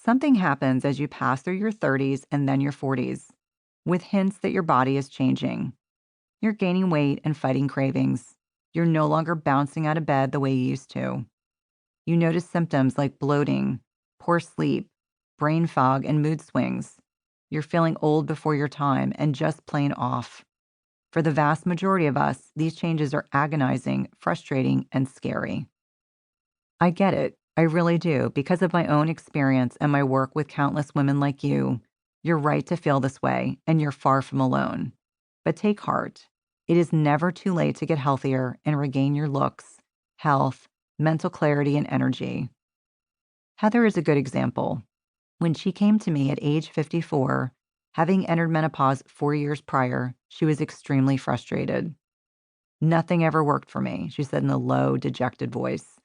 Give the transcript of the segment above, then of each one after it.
Something happens as you pass through your 30s and then your 40s, with hints that your body is changing. You're gaining weight and fighting cravings. You're no longer bouncing out of bed the way you used to. You notice symptoms like bloating, poor sleep, brain fog, and mood swings. You're feeling old before your time and just plain off. For the vast majority of us, these changes are agonizing, frustrating, and scary. I get it. I really do. Because of my own experience and my work with countless women like you, you're right to feel this way, and you're far from alone. But take heart. It is never too late to get healthier and regain your looks, health, mental clarity, and energy. Heather is a good example. When she came to me at age 54, having entered menopause 4 years prior, she was extremely frustrated. "Nothing ever worked for me," she said in a low, dejected voice.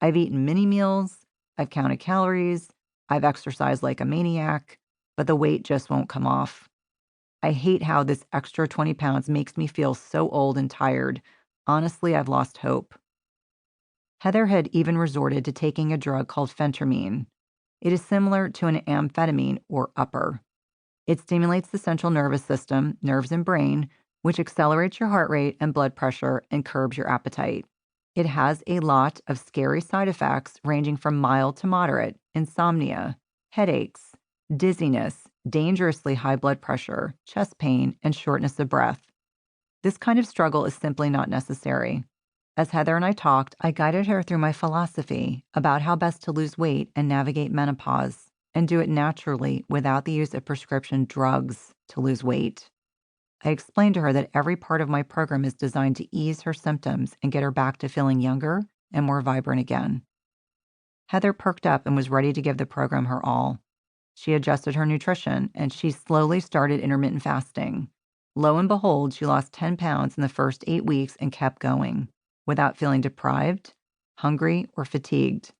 "I've eaten mini meals, I've counted calories, I've exercised like a maniac, but the weight just won't come off. I hate how this extra 20 pounds makes me feel so old and tired. Honestly, I've lost hope." Heather had even resorted to taking a drug called phentermine. It is similar to an amphetamine or upper. It stimulates the central nervous system, nerves and brain, which accelerates your heart rate and blood pressure and curbs your appetite. It has a lot of scary side effects ranging from mild to moderate: insomnia, headaches, dizziness, dangerously high blood pressure, chest pain, and shortness of breath. This kind of struggle is simply not necessary. As Heather and I talked, I guided her through my philosophy about how best to lose weight and navigate menopause, and do it naturally without the use of prescription drugs to lose weight. I explained to her that every part of my program is designed to ease her symptoms and get her back to feeling younger and more vibrant again. Heather perked up and was ready to give the program her all. She adjusted her nutrition, and she slowly started intermittent fasting. Lo and behold, she lost 10 pounds in the first 8 weeks and kept going, without feeling deprived, hungry, or fatigued.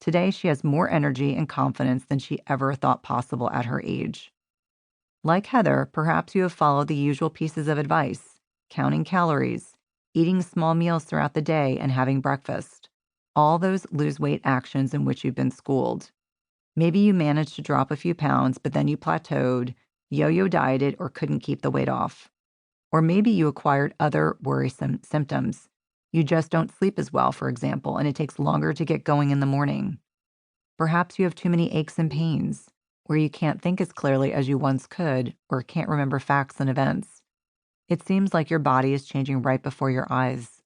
Today, she has more energy and confidence than she ever thought possible at her age. Like Heather, perhaps you have followed the usual pieces of advice: counting calories, eating small meals throughout the day, and having breakfast. All those lose weight actions in which you've been schooled. Maybe you managed to drop a few pounds, but then you plateaued, yo-yo dieted, or couldn't keep the weight off. Or maybe you acquired other worrisome symptoms. You just don't sleep as well, for example, and it takes longer to get going in the morning. Perhaps you have too many aches and pains, or you can't think as clearly as you once could, or can't remember facts and events. It seems like your body is changing right before your eyes.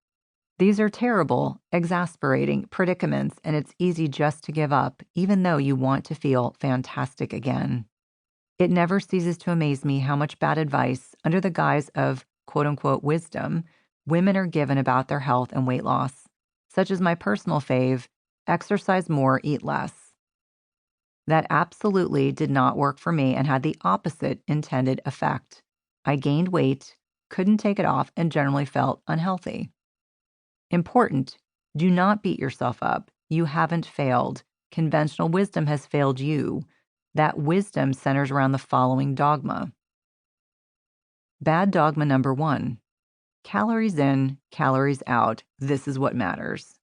These are terrible, exasperating predicaments, and it's easy just to give up, even though you want to feel fantastic again. It never ceases to amaze me how much bad advice, under the guise of quote-unquote wisdom, women are given about their health and weight loss, such as my personal fave, exercise more, eat less. That absolutely did not work for me and had the opposite intended effect. I gained weight, couldn't take it off, and generally felt unhealthy. Important: do not beat yourself up. You haven't failed. Conventional wisdom has failed you. That wisdom centers around the following dogma. Bad dogma number 1. Calories in, calories out. This is what matters.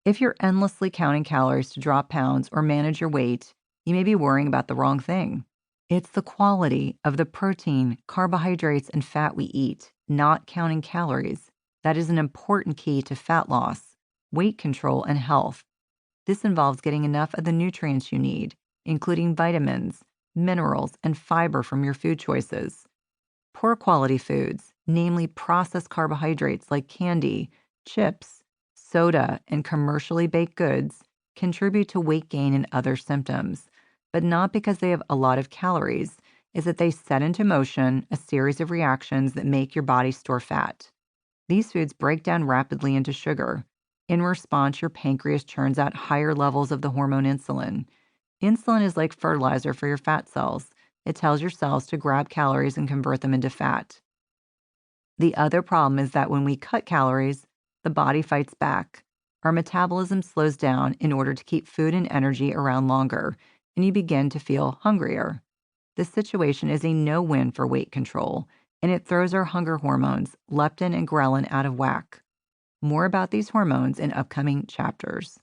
If you're endlessly counting calories to drop pounds or manage your weight, you may be worrying about the wrong thing. It's the quality of the protein, carbohydrates, and fat we eat, not counting calories. That is an important key to fat loss, weight control, and health. This involves getting enough of the nutrients you need, including vitamins, minerals, and fiber from your food choices. Poor quality foods, namely processed carbohydrates like candy, chips, soda, and commercially baked goods, contribute to weight gain and other symptoms, but not because they have a lot of calories. Is that they set into motion a series of reactions that make your body store fat. These foods break down rapidly into sugar. In response, your pancreas churns out higher levels of the hormone insulin. Insulin is like fertilizer for your fat cells. It tells your cells to grab calories and convert them into fat. The other problem is that when we cut calories, the body fights back. Our metabolism slows down in order to keep food and energy around longer, and you begin to feel hungrier. This situation is a no-win for weight control, and it throws our hunger hormones, leptin and ghrelin, out of whack. More about these hormones in upcoming chapters.